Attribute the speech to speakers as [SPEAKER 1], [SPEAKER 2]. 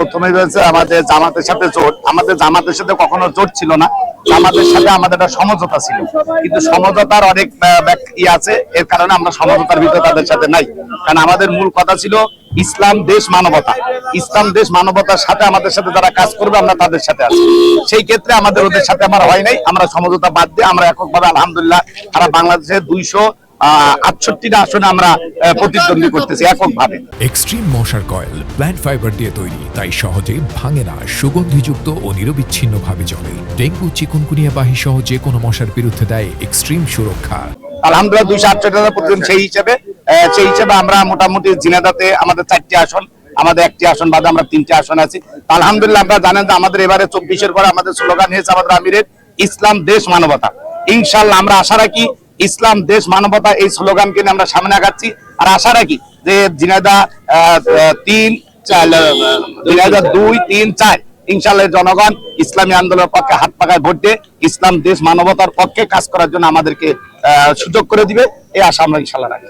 [SPEAKER 1] প্রথমে রয়েছে আমাদের জামাতের সাথে জোট। আমাদের জামাতের সাথে কখনো জোট ছিল না, জামাতের সাথে আমাদের একটা সমঝোতা ছিল, কিন্তু সমঝোতার অনেক আছে, এর কারণে আমরা সমঝোতার ভিতরে তাদের সাথে নাই। কারণ আমাদের মূল কথা ছিল ইসলাম দেশ মানবতা, ইসলাম দেশ মানবতার সাথে আমাদের সাথে যারা কাজ করবে আমরা তাদের সাথে আছি। সেই ক্ষেত্রে আমাদের ওদের সাথে আমার হয় নাই, আমরা সমঝোতা বাদ দিয়ে আমরা এককভাবে আলহামদুলিল্লাহ সারা বাংলাদেশের 268টা আসনে আমরা প্রতিদ্বন্দ্বী করতেছি এককভাবে।
[SPEAKER 2] এক্সট্রিম মশার কয়েল প্ল্যান্ট ফাইবার দিয়ে তৈরি, তাই সহজে ভাঙে না, সুগন্ধিযুক্ত ও নিরবিচ্ছিন্নভাবে জ্বলে। ডেঙ্গু, চিকুনগুনিয়া বাহি সহ যে কোনো মশার বিরুদ্ধে দেয় এক্সট্রিম সুরক্ষা।
[SPEAKER 1] আলহামদুলিল্লাহ 268টা প্রতিদিন সেই হিসেবে আমরা মোটামুটি ঝিনাইদহে আমাদের 4টি আসন, আমাদের 1টি আসন বাদে আমরা 3টি আসন আছি। আলহামদুলিল্লাহ আপনারা জানেন যে আমাদের এবারে 24-এর পরে আমাদের স্লোগান হয়েছে আমাদের আমিরের ইসলাম দেশ মানবতা। ইনশাআল্লাহ আমরা আশা রাখি ইসলাম দেশ মানবতা এই স্লোগানকে নিয়ে আমরা সামনে আগাচ্ছি। আর আশা রাখি যে ঝিনাইদহ 2, 3, 4 ইনশাআল্লাহ জনগণ ইসলামী আন্দোলনের পক্ষে হাত পাকায় ভোট দিয়ে ইসলাম দেশ মানবতার পক্ষে কাজ করার জন্য আমাদেরকে সুযোগ করে দিবে, এই আশা আমরা ইনশাআল্লাহ রাখি।